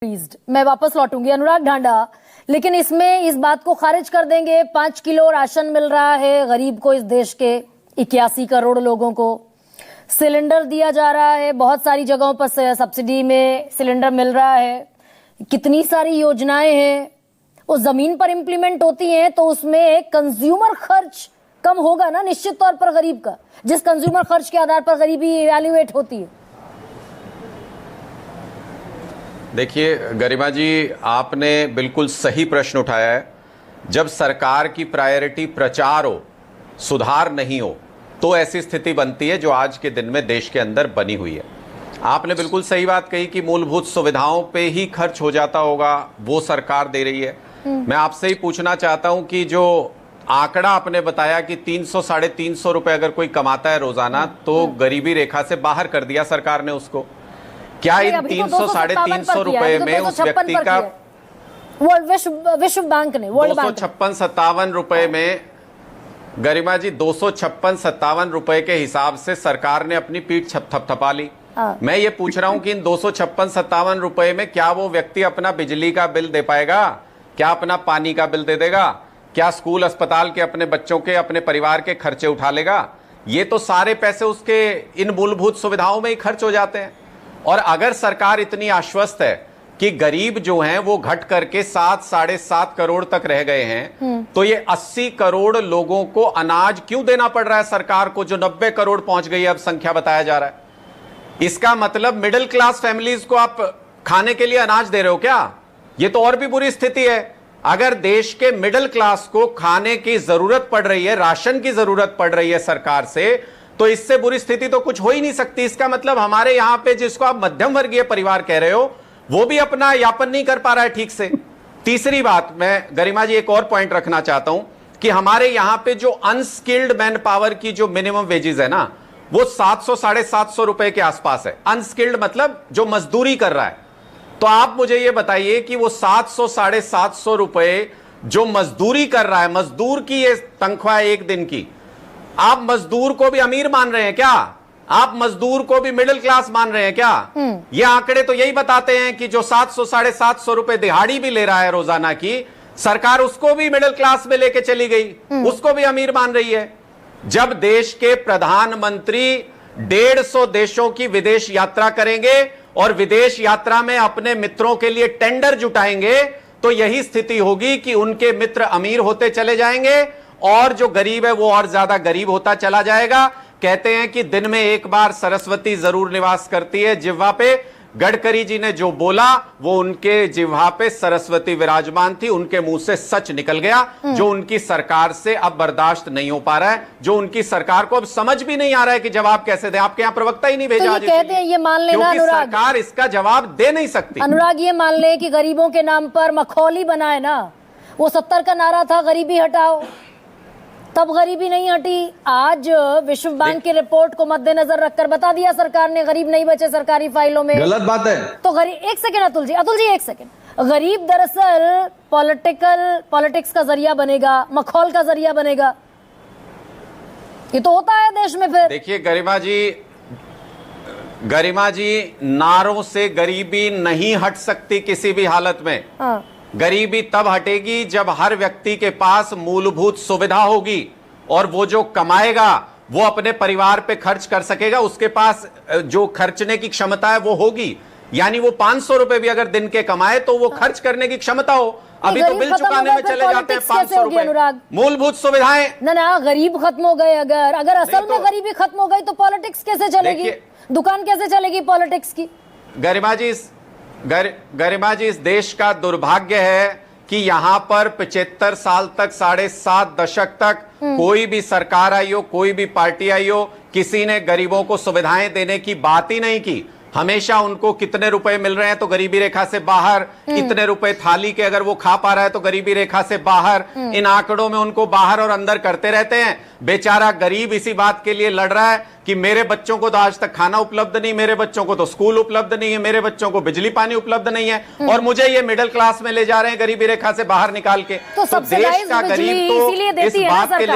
मैं वापस लौटूंगी अनुराग ढांडा, लेकिन इसमें इस बात को खारिज कर देंगे 5 किलो राशन मिल रहा है गरीब को, इस देश के 81 करोड़ लोगों को सिलेंडर दिया जा रहा है, बहुत सारी जगहों पर सब्सिडी में सिलेंडर मिल रहा है, कितनी सारी योजनाएं हैं वो जमीन पर इंप्लीमेंट होती हैं तो उसमें कंज्यूमर खर्च कम होगा ना निश्चित तौर पर गरीब का, जिस कंज्यूमर खर्च के आधार पर गरीबी इवैल्यूएट होती है। देखिए गरिमा जी, आपने बिल्कुल सही प्रश्न उठाया है। जब सरकार की प्रायोरिटी प्रचार हो, सुधार नहीं हो, तो ऐसी स्थिति बनती है जो आज के दिन में देश के अंदर बनी हुई है। आपने बिल्कुल सही बात कही कि मूलभूत सुविधाओं पे ही खर्च हो जाता होगा, वो सरकार दे रही है। मैं आपसे ही पूछना चाहता हूं कि जो आंकड़ा आपने बताया कि 300-350 रुपए अगर कोई कमाता है रोजाना, तो गरीबी रेखा से बाहर कर दिया सरकार ने उसको। क्या इन 300-350 रुपए में उस व्यक्ति का विश्व बैंक ने 256-57 रुपए में, गरिमा जी 256-57 रुपए के हिसाब से सरकार ने अपनी पीठ थपथपा ली। मैं ये पूछ रहा हूं कि इन 256-57 रुपए में क्या वो व्यक्ति अपना बिजली का बिल दे पाएगा, क्या अपना पानी का बिल दे देगा, क्या स्कूल अस्पताल के अपने बच्चों के, अपने परिवार के खर्चे उठा लेगा? ये तो सारे पैसे उसके इन मूलभूत सुविधाओं में ही खर्च हो जाते हैं। और अगर सरकार इतनी आश्वस्त है कि गरीब जो हैं वो घट करके 7-7.5 करोड़ तक रह गए हैं, तो ये 80 करोड़ लोगों को अनाज क्यों देना पड़ रहा है सरकार को, जो 90 करोड़ पहुंच गई है अब संख्या बताया जा रहा है? इसका मतलब मिडिल क्लास फैमिलीज को आप खाने के लिए अनाज दे रहे हो क्या? ये तो और भी बुरी स्थिति है। अगर देश के मिडिल क्लास को खाने की जरूरत पड़ रही है, राशन की जरूरत पड़ रही है सरकार से, तो इससे बुरी स्थिति तो कुछ हो ही नहीं सकती। इसका मतलब हमारे यहां पे जिसको आप मध्यम वर्गीय परिवार कह रहे हो, वो भी अपना यापन नहीं कर पा रहा है ठीक से। तीसरी बात, मैं गरिमा जी एक और पॉइंट रखना चाहता हूं कि हमारे यहां पे जो अनस्किल्ड मैन पावर की जो मिनिमम वेजेस है ना, वो 700-750 रुपए के आसपास है। अनस्किल्ड मतलब जो मजदूरी कर रहा है। तो आप मुझे ये बताइए कि वो 700-750 रुपए जो मजदूरी कर रहा है, मजदूर की ये तनख्वाह एक दिन की, आप मजदूर को भी अमीर मान रहे हैं क्या? आप मजदूर को भी मिडिल क्लास मान रहे हैं क्या? ये आंकड़े तो यही बताते हैं कि जो 700-750 रुपए दिहाड़ी भी ले रहा है रोजाना की, सरकार उसको भी मिडिल क्लास में लेके चली गई, उसको भी अमीर मान रही है। जब देश के प्रधानमंत्री 150 देशों की विदेश यात्रा करेंगे और विदेश यात्रा में अपने मित्रों के लिए टेंडर जुटाएंगे, तो यही स्थिति होगी कि उनके मित्र अमीर होते चले जाएंगे और जो गरीब है वो और ज्यादा गरीब होता चला जाएगा। कहते हैं कि दिन में एक बार सरस्वती जरूर निवास करती है जिह्वा पे। गडकरी जी ने जो बोला वो उनके जिह्वा पे सरस्वती विराजमान थी, उनके मुंह से सच निकल गया, जो उनकी सरकार से अब बर्दाश्त नहीं हो पा रहा है, जो उनकी सरकार को अब समझ भी नहीं आ रहा है कि जवाब कैसे दें। आपके यहाँ प्रवक्ता ही नहीं भेजा तो कहते हैं, ये मान लेना अनुराग, सरकार इसका जवाब दे नहीं सकती। अनुराग ये मान ले कि गरीबों के नाम पर मखौली बनाए ना, वो 70 का नारा था गरीबी हटाओ, तब गरीबी नहीं हटी। आज विश्व बैंक की रिपोर्ट को मद्देनजर रखकर बता दिया सरकार ने गरीब नहीं बचे सरकारी फाइलों में। गलत बात है। तो गरीब, एक सेकेंड अतुल जी एक सेकेंड, गरीब दरअसल पॉलिटिक्स का जरिया बनेगा, मखौल का जरिया बनेगा, ये तो होता है देश में। फिर देखिए गरिमा जी, नारों से गरीबी नहीं हट सकती किसी भी हालत में। गरीबी तब हटेगी जब हर व्यक्ति के पास मूलभूत सुविधा होगी और वो जो कमाएगा वो अपने परिवार पे खर्च कर सकेगा, उसके पास जो खर्चने की क्षमता है वो होगी। यानी वो 500 रुपए भी अगर दिन के कमाए तो वो खर्च करने की क्षमता हो। अभी तो बिल चुकाने में चले जाते हैं 500 रुपए। मूलभूत सुविधाएं ना गरीब खत्म हो गए, अगर असल में गरीबी खत्म हो गई तो पॉलिटिक्स कैसे चलेगी, दुकान कैसे चलेगी पॉलिटिक्स की? गरिमा जी, इस देश का दुर्भाग्य है कि यहां पर 75 साल तक, 7.5 दशक तक कोई भी सरकार आई हो, कोई भी पार्टी आई हो, किसी ने गरीबों को सुविधाएं देने की बात ही नहीं की। हमेशा उनको कितने रुपए मिल रहे हैं तो गरीबी रेखा से बाहर, इतने रुपए थाली के अगर वो खा पा रहा है तो गरीबी रेखा से बाहर, इन आंकड़ों में उनको बाहर और अंदर करते रहते हैं। बेचारा गरीब इसी बात के लिए लड़ रहा है कि मेरे बच्चों को तो आज तक खाना उपलब्ध नहीं, मेरे बच्चों को तो स्कूल उपलब्ध नहीं है, मेरे बच्चों को बिजली पानी उपलब्ध नहीं है, और मुझे ये मिडिल क्लास में ले जा रहे हैं गरीबी रेखा से बाहर निकाल के। तो देश का गरीब तो इस बात के लिए